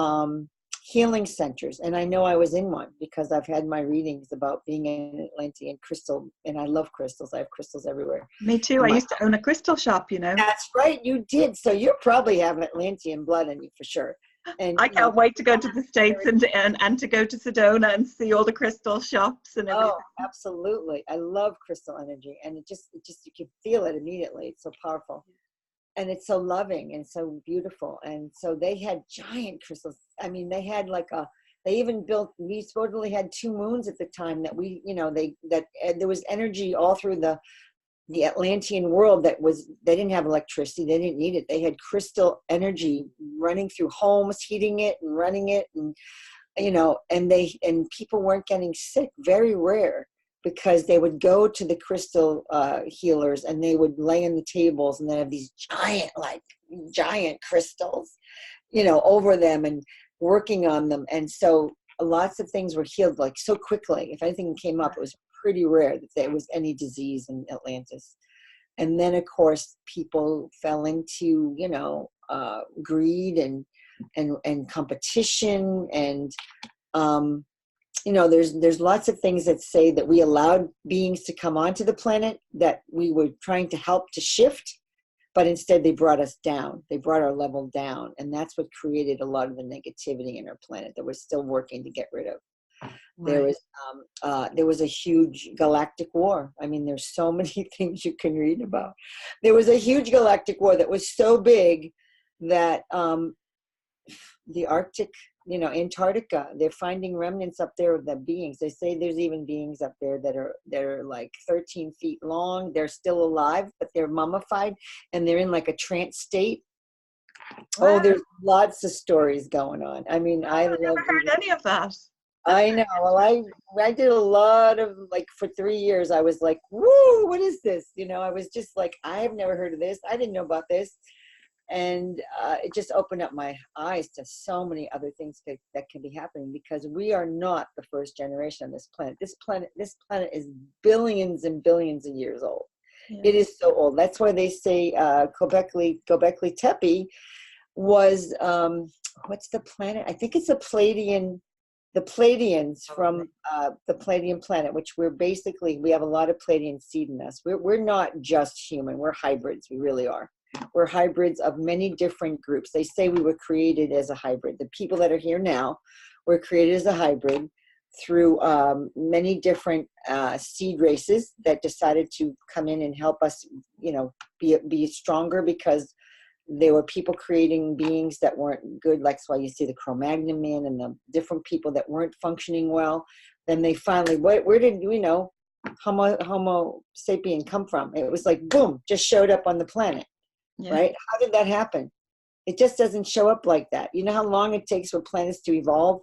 healing centers. And I know I was in one because I've had my readings about being an Atlantean crystal. And I love crystals. I have crystals everywhere. Me too. I used to own a crystal shop, That's right. You did. So you probably have Atlantean blood in you for sure. And I can't wait to go to the States and to go to Sedona and see all the crystal shops and everything. Oh, absolutely. I love crystal energy. And it just you can feel it immediately. It's so powerful. And it's so loving and so beautiful. And so they had giant crystals. I mean, they had we supposedly had 2 moons at the time that there was energy all through the Atlantean world they didn't have electricity. They didn't need it. They had crystal energy running through homes, heating it and running it. And, and people weren't getting sick, very rare, because they would go to the crystal healers and they would lay on the tables and they have these giant crystals, over them and working on them. And so lots of things were healed like so quickly. If anything came up, it was pretty rare that there was any disease in Atlantis. And then of course people fell into, greed and competition and, there's lots of things that say that we allowed beings to come onto the planet that we were trying to help to shift, but instead they brought us down. They brought our level down. And that's what created a lot of the negativity in our planet that we're still working to get rid of. Right. There was a huge galactic war. I mean, there's so many things you can read about. There was a huge galactic war that was so big that the Arctic, Antarctica, they're finding remnants up there of the beings. They say there's even beings up there that are like 13 feet long. They're still alive, but they're mummified and they're in like a trance state. Oh, Wow, there's lots of stories going on. I mean, I I've love never heard any of that. That's I know. Well, I did a lot of, like, for 3 years. I was like, "Woo, what is this?" You know, I was just like, "I have never heard of this. I didn't know about this," and it just opened up my eyes to so many other things that can be happening, because we are not the first generation on this planet. This planet is billions and billions of years old. Yeah. It is so old. That's why they say Göbekli Tepe was what's the planet? I think it's the Pleiadians from the Pleiadian planet, which we have a lot of Pleiadian seed in us. We're not just human, we're hybrids, we really are. We're hybrids of many different groups. They say we were created as a hybrid. The people that are here now were created as a hybrid through many different seed races that decided to come in and help us, be stronger, because there were people creating beings that weren't good. Like, that's why you see the Cro-Magnon man and the different people that weren't functioning well. Then they finally, where did Homo sapien come from? It was like, boom, just showed up on the planet, right? How did that happen? It just doesn't show up like that. You know how long it takes for planets to evolve?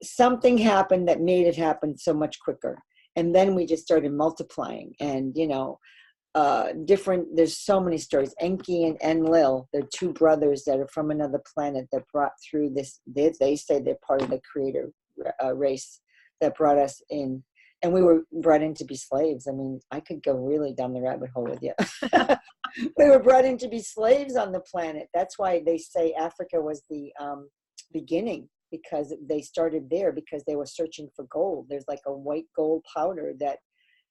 Something happened that made it happen so much quicker. And then we just started multiplying, and, there's so many stories. Enki and Enlil, they're two brothers that are from another planet that brought through this. They say they're part of the creator race that brought us in, and we were brought in to be slaves. I mean, I could go really down the rabbit hole with you. We were brought in to be slaves on the planet. That's why they say Africa was the beginning, because they started there because they were searching for gold. There's like a white gold powder that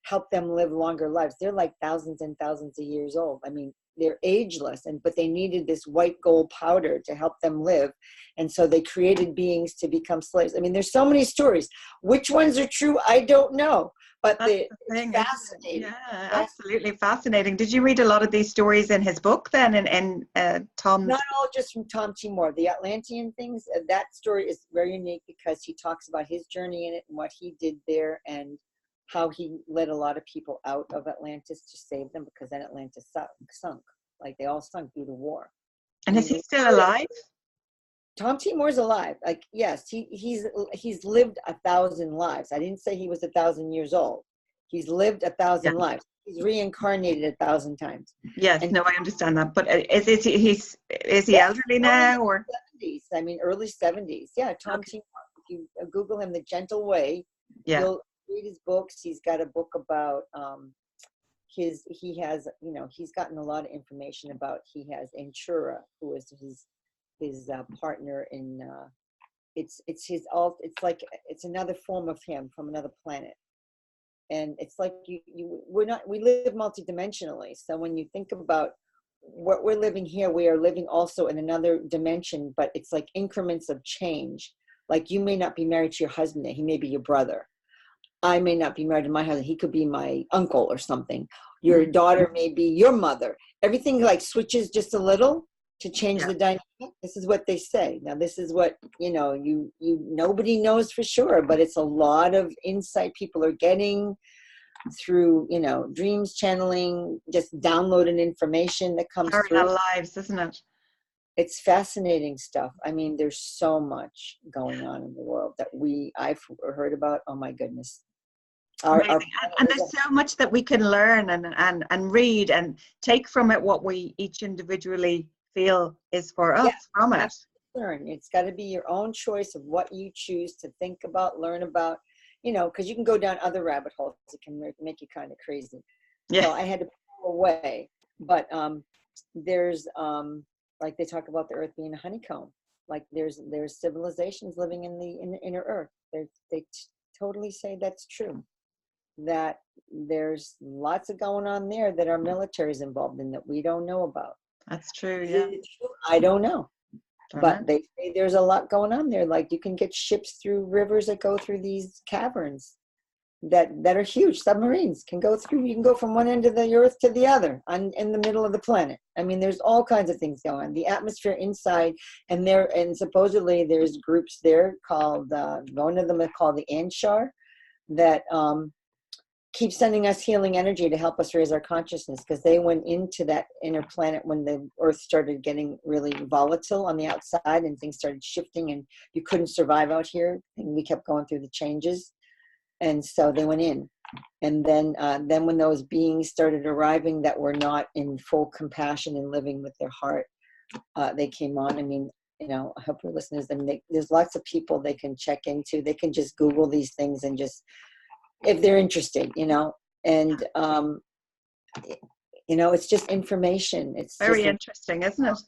help them live longer lives. They're like thousands and thousands of years old. I mean, they're ageless, but they needed this white gold powder to help them live. And so they created beings to become slaves. I mean, there's so many stories. Which ones are true, I don't know. But it's fascinating. Yeah, absolutely fascinating. Did you read a lot of these stories in his book then, in Tom's? Not all just from Tom Timor. The Atlantean things, that story is very unique because he talks about his journey in it and what he did there, and how he led a lot of people out of Atlantis to save them, because then Atlantis sunk. Like, they all sunk due to war. And is he still alive? Tom Timor's alive. Like, yes, he's lived 1,000 lives. I didn't say he was 1,000 years old. He's lived 1,000 lives. He's reincarnated 1,000 times. Yes, no, I understand that. But is he elderly now, or 70s? I mean, early 70s. Yeah, Tom Timor. If you Google him, The Gentle Way, you'll read his books. He's got a book about he's gotten a lot of information about. He has Inchura, who is his partner in it's another form of him from another planet. And it's like we live multidimensionally. So when you think about what we're living here, we are living also in another dimension, but it's like increments of change. Like, you may not be married to your husband, he may be your brother. I may not be married to my husband, he could be my uncle or something. Your daughter may be your mother. Everything like switches just a little to change the dynamic. This is what they say. Now, this is what, nobody knows for sure, but it's a lot of insight people are getting through, dreams, channeling, just downloading information that comes through. Our lives, isn't it? It's fascinating stuff. I mean, there's so much going on in the world that I've heard about. Oh my goodness. And there's so much that we can learn and read and take from it, what we each individually feel is for us from it. Learn. It's got to be your own choice of what you choose to think about, learn about, because you can go down other rabbit holes that can make you kind of crazy. So I had to pull away. But there's like, they talk about the earth being a honeycomb. Like, there's civilizations living in the inner earth. They totally say that's true. That there's lots of going on there that our military is involved in that we don't know about. That's true, yeah. I don't know. But they say there's a lot going on there. Like, you can get ships through rivers that go through these caverns that are huge. Submarines can go through. You can go from one end of the earth to the other in the middle of the planet. I mean, there's all kinds of things going on. The atmosphere inside, and supposedly there's groups there called, one of them is called the Anshar, that keep sending us healing energy to help us raise our consciousness, because they went into that inner planet when the earth started getting really volatile on the outside and things started shifting and you couldn't survive out here, and we kept going through the changes, and so they went in. And then when those beings started arriving that were not in full compassion and living with their heart, they came on. I mean, you know, I hope your listeners, there's lots of people they can check into. They can just Google these things and just, if they're interested, you know, and, you know, it's just information. It's very just interesting, isn't it?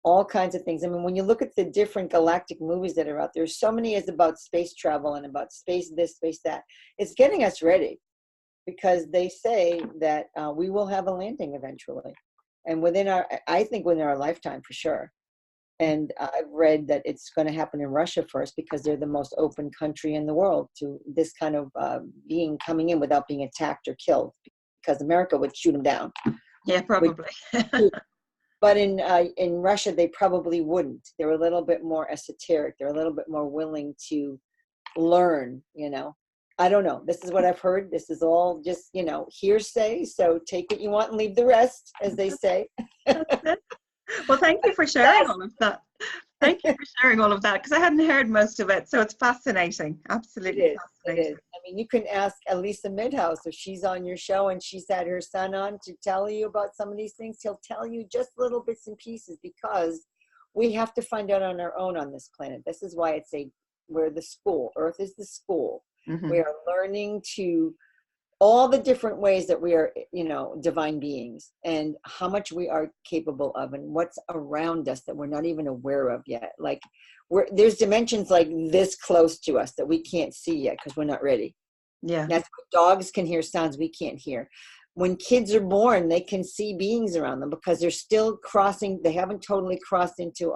all kinds of things. I mean, when you look at the different galactic movies that are out there, so many is about space travel and about space this, space that. It's getting us ready, because they say that we will have a landing eventually. And I think within our lifetime for sure. And I've read that it's going to happen in Russia first, because they're the most open country in the world to this kind of being coming in without being attacked or killed, because America would shoot them down. Yeah, probably. But in Russia, they probably wouldn't. They're a little bit more esoteric. They're a little bit more willing to learn, you know. I don't know. This is what I've heard. This is all just, you know, hearsay. So take what you want and leave the rest, as they say. Well, thank you for sharing all of that. Thank you for sharing all of that, because I hadn't heard most of it. So it's fascinating. Absolutely fascinating. It is. I mean, you can ask Elisa Medhurst if she's on your show and she's had her son on to tell you about some of these things. He'll tell you just little bits and pieces, because we have to find out on our own on this planet. This is why we're the school. Earth is the school. Mm-hmm. We are learning to all the different ways that we are, you know, divine beings, and how much we are capable of, and what's around us that we're not even aware of yet. Like there's dimensions like this close to us that we can't see yet because we're not ready. Yeah. That's why dogs can hear sounds we can't hear. When kids are born, they can see beings around them because they're still crossing. They haven't totally crossed into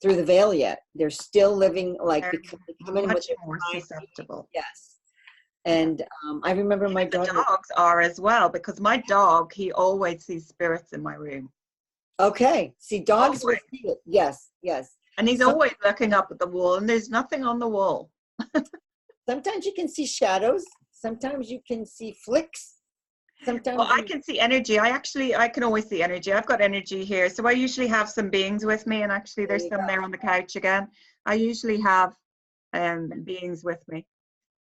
through the veil yet. They're still living like becoming much more susceptible. Yes. And I remember my daughter. The dogs are as well, because my dog, he always sees spirits in my room. Okay. See, dogs will see it. Yes, yes. And he's always looking up at the wall, and there's nothing on the wall. Sometimes you can see shadows. Sometimes you can see flicks. Sometimes I can see energy. I can always see energy. I've got energy here. So I usually have some beings with me, and actually there's some there on the couch again. I usually have beings with me.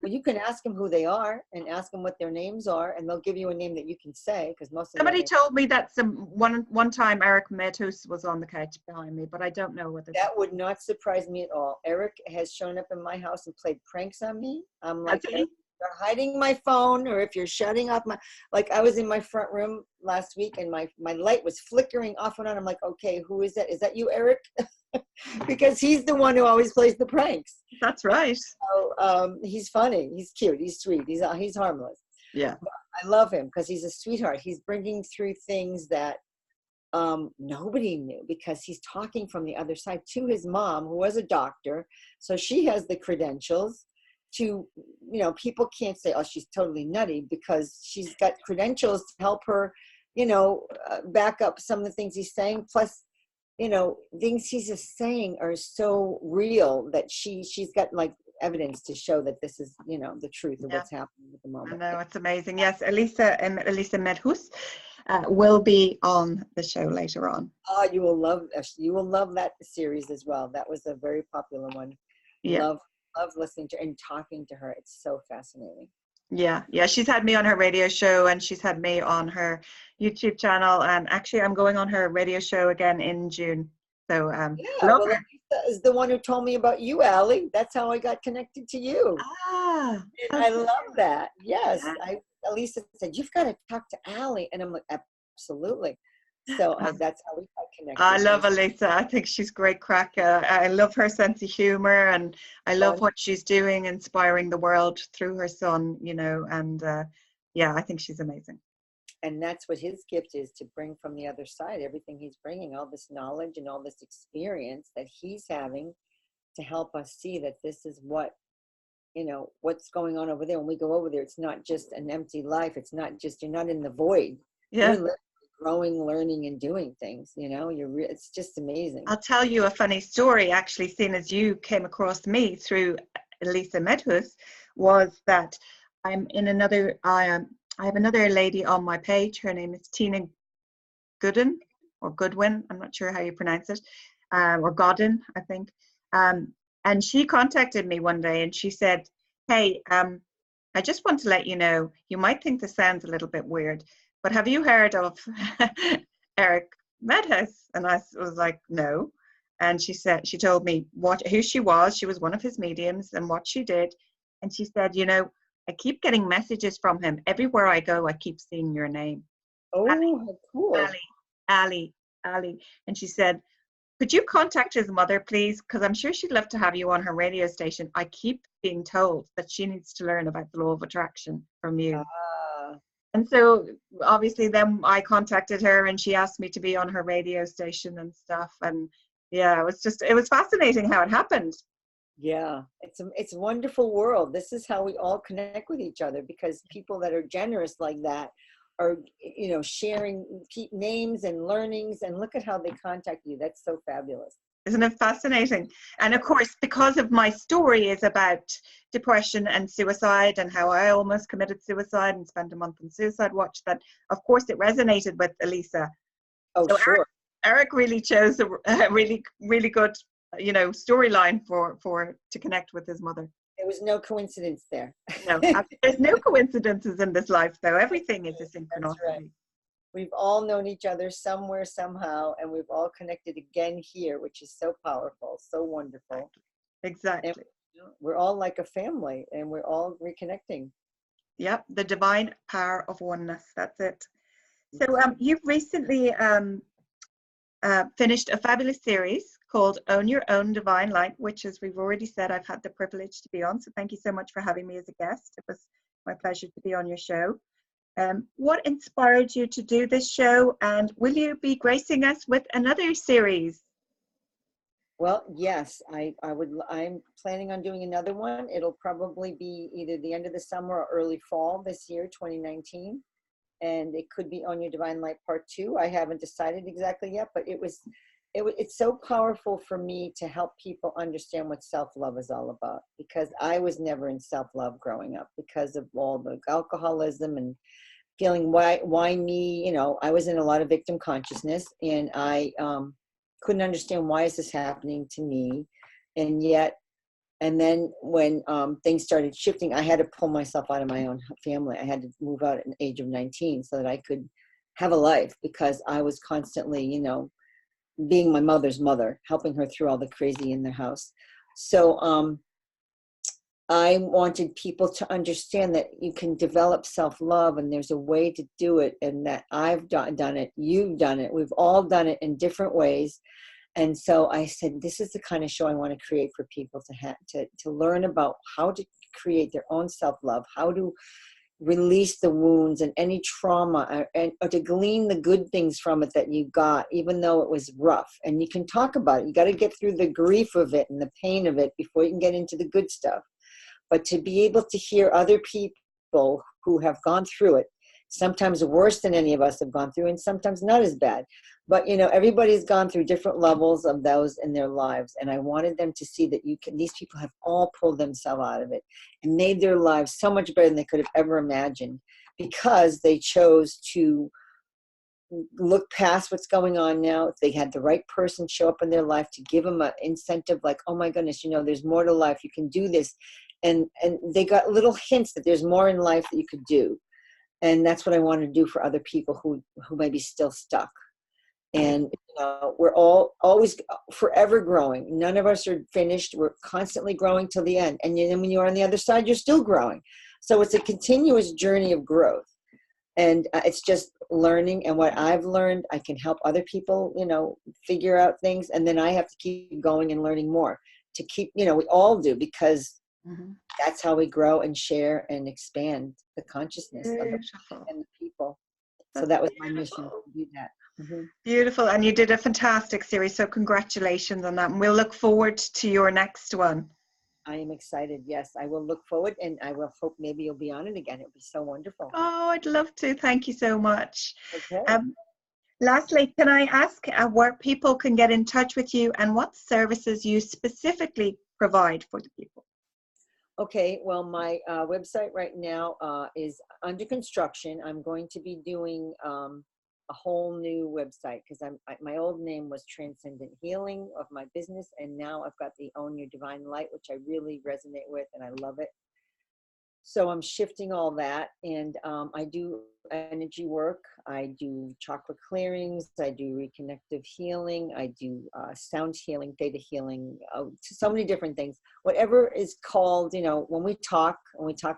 Well, you can ask them who they are and ask them what their names are, and they'll give you a name that you can say, because most of somebody told me that one time Eric Medhurst was on the couch behind me, but I don't know whether that would not surprise me at all. Eric has shown up in my house and played pranks on me. I'm like, you're hiding my phone, or if you're shutting off my, like I was in my front room last week and my light was flickering off and on. I'm like, okay, who is that? Is that you, Eric? Because he's the one who always plays the pranks. That's right. So he's funny, he's cute, he's sweet, he's harmless. Yeah, I love him because he's a sweetheart. He's bringing through things that nobody knew, because he's talking from the other side to his mom, who was a doctor, so she has the credentials to, you know, people can't say, oh, she's totally nutty, because she's got credentials to help her, you know, back up some of the things he's saying. Plus, you know, things he's just saying are so real that she's got like evidence to show that this is, you know, the truth of what's happening at the moment. I know, it's amazing. Yes, Elisa Medhurst will be on the show later on. Oh, you will love that series as well. That was a very popular one. Yeah. Love listening to and talking to her. It's so fascinating. Yeah, she's had me on her radio show, and she's had me on her YouTube channel, and actually I'm going on her radio show again in June. So Elisa is the one who told me about you, Allie. That's how I got connected to you. I love that. Yes. Yeah. Elisa said, you've got to talk to Allie, and I'm like, absolutely. So that's how we got connected. I love Elisa. I think she's great crack. I love her sense of humor, and I love what she's doing, inspiring the world through her son, you know, and I think she's amazing. And that's what his gift is, to bring from the other side everything he's bringing, all this knowledge and all this experience that he's having, to help us see that this is what, you know, what's going on over there. When we go over there, it's not just an empty life. It's not just, you're not in the void. Yeah. You're growing, learning, and doing things, you know. It's just amazing. I'll tell you a funny story, actually, seeing as you came across me through Elisa Medhurst, was that I'm in another, I have another lady on my page. Her name is Tina Gooden or Goodwin. I'm not sure how you pronounce it, or Godin, I think. And she contacted me one day and she said, hey, I just want to let you know, you might think this sounds a little bit weird, but have you heard of Eric Medhurst? And I was like, no. And she said, she told me who she was. She was one of his mediums and what she did. And she said, you know, I keep getting messages from him. Everywhere I go, I keep seeing your name. Oh, Allie, how cool. Allie. And she said, could you contact his mother, please? Because I'm sure she'd love to have you on her radio station. I keep being told that she needs to learn about the law of attraction from you. And so obviously then I contacted her and she asked me to be on her radio station and stuff. And yeah, it was fascinating how it happened. Yeah, it's a wonderful world. This is how we all connect with each other, because people that are generous like that are, you know, sharing names and learnings, and look at how they contact you. That's so fabulous. Isn't it fascinating? And of course, because of my story is about depression and suicide and how I almost committed suicide and spent a month on suicide watch, that of course it resonated with Elisa. Oh, so sure. Eric really chose a really, really good, you know, storyline to connect with his mother. There was no coincidence there. No, there's no coincidences in this life, though. Everything is a synchronicity. Right. We've all known each other somewhere, somehow, and we've all connected again here, which is so powerful, so wonderful. Exactly. And we're all like a family, and we're all reconnecting. Yep, the divine power of oneness. That's it. So you've recently finished a fabulous series called Own Your Own Divine Light, which, as we've already said, I've had the privilege to be on. So thank you so much for having me as a guest. It was my pleasure to be on your show. What inspired you to do this show, and will you be gracing us with another series? Well, yes, I'm planning on doing another one. It'll probably be either the end of the summer or early fall this year, 2019. And it could be On Your Divine Light Part 2. I haven't decided exactly yet, but it's so powerful for me to help people understand what self-love is all about, because I was never in self-love growing up because of all the alcoholism and feeling why me, you know. I was in a lot of victim consciousness, and I couldn't understand, why is this happening to me? And then when things started shifting, I had to pull myself out of my own family. I had to move out at the age of 19 so that I could have a life, because I was constantly, you know, being my mother's mother, helping her through all the crazy in their house. So I wanted people to understand that you can develop self-love, and there's a way to do it, and that I've done it, you've done it, we've all done it in different ways. And so I said, this is the kind of show I want to create for people to learn about how to create their own self-love, how to release the wounds and any trauma, or to glean the good things from it that you got, even though it was rough. And you can talk about it. You got to get through the grief of it and the pain of it before you can get into the good stuff. But to be able to hear other people who have gone through it, sometimes worse than any of us have gone through, and sometimes not as bad. But, you know, everybody's gone through different levels of those in their lives. And I wanted them to see that these people have all pulled themselves out of it and made their lives so much better than they could have ever imagined, because they chose to look past what's going on now. They had the right person show up in their life to give them an incentive, like, oh my goodness, you know, there's more to life. You can do this. And they got little hints that there's more in life that you could do. And that's what I want to do for other people who may be still stuck. And you know, we're all always forever growing. None of us are finished. We're constantly growing till the end. And then when you're on the other side, you're still growing. So it's a continuous journey of growth. And it's just learning. And what I've learned, I can help other people, you know, figure out things. And then I have to keep going and learning more to keep, you know, we all do, because that's how we grow and share and expand the consciousness of the and the people. So that was my mission, to do that. Beautiful. And you did a fantastic series. So congratulations on that. And we'll look forward to your next one. I am excited. Yes, I will look forward, and I will hope maybe you'll be on it again. It would be so wonderful. Oh, I'd love to. Thank you so much. Okay. Lastly, can I ask where people can get in touch with you and what services you specifically provide for the people? Okay, well, my website right now is under construction. I'm going to be doing a whole new website because my old name was Transcendent Healing of my business, and now I've got the Own Your Divine Light, which I really resonate with, and I love it. So I'm shifting all that, and I do energy work. I do chakra clearings. I do reconnective healing. I do sound healing, theta healing, so many different things. Whatever is called, you know, when we talk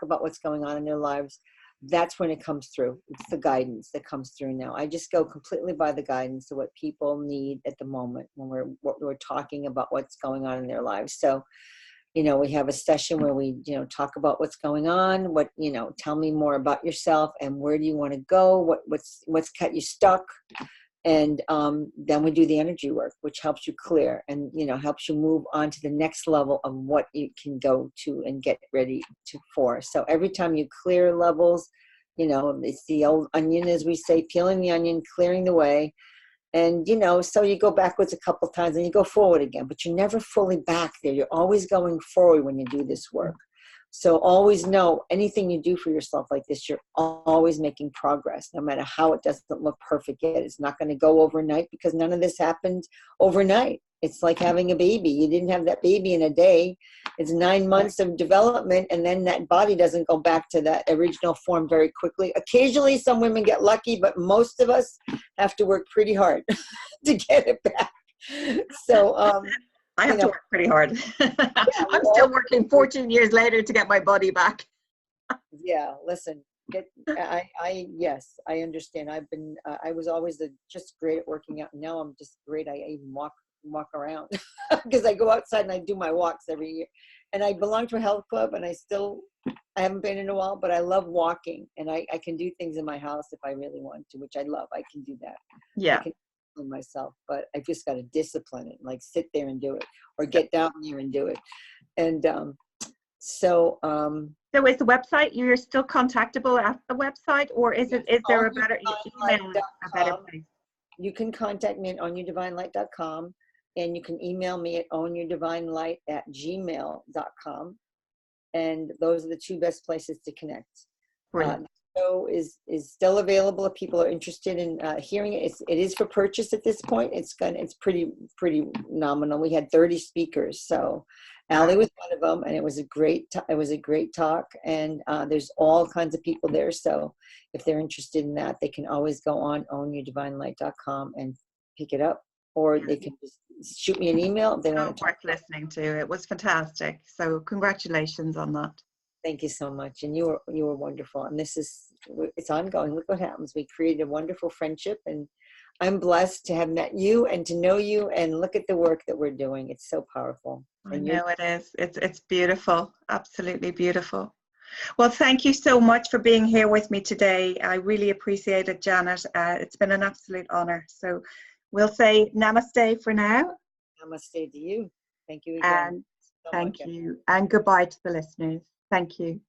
about what's going on in their lives, that's when it comes through. It's the guidance that comes through now. I just go completely by the guidance of what people need at the moment when we're talking about what's going on in their lives. So, you know, we have a session where we, you know, talk about what's going on, what, you know, tell me more about yourself and where do you want to go, what's got you stuck. And then we do the energy work, which helps you clear and, you know, helps you move on to the next level of what you can go to and get ready for. So every time you clear levels, you know, it's the old onion, as we say, peeling the onion, clearing the way. And, you know, so you go backwards a couple of times and you go forward again, but you're never fully back there. You're always going forward when you do this work. So always know anything you do for yourself like this, you're always making progress, no matter how it doesn't look perfect yet. It's not going to go overnight because none of this happened overnight. It's like having a baby. You didn't have that baby in a day. It's 9 months of development, and then that body doesn't go back to that original form very quickly. Occasionally, some women get lucky, but most of us have to work pretty hard to get it back. So, I have to work pretty hard. I'm still working 14 years later to get my body back. Yeah, listen, yes, I understand. I was always just great at working out. Now I'm just great. I even walk around because I go outside and I do my walks every year. And I belong to a health club, and I haven't been in a while, but I love walking, and I can do things in my house if I really want to, which I love. I can do that. Yeah. I can myself, but I just got to discipline it, like sit there and do it, or get down there and do it. And so is the website, you're still contactable at the website, or is there a better email, a better place? You can contact me at onyourdivinelight.com, and you can email me at onyourdivinelight@gmail.com, and those are the two best places to connect. The show is still available if people are interested in hearing it. It is for purchase at this point. It's pretty nominal. We had 30 speakers, so Allie was one of them, and it was a great talk. And there's all kinds of people there. So if they're interested in that, they can always go on onyourdivinelight.com and pick it up, or they can just shoot me an email if they want to talk. Worth listening to. It was fantastic. So congratulations on that. Thank you so much. And you were wonderful. And it's ongoing. Look what happens. We created a wonderful friendship, and I'm blessed to have met you and to know you, and look at the work that we're doing. It's so powerful. I know it is. It's beautiful. Absolutely beautiful. Well, thank you so much for being here with me today. I really appreciate it, Janet. It's been an absolute honor. So we'll say namaste for now. Namaste to you. Thank you again. And thank you. And goodbye to the listeners. Thank you.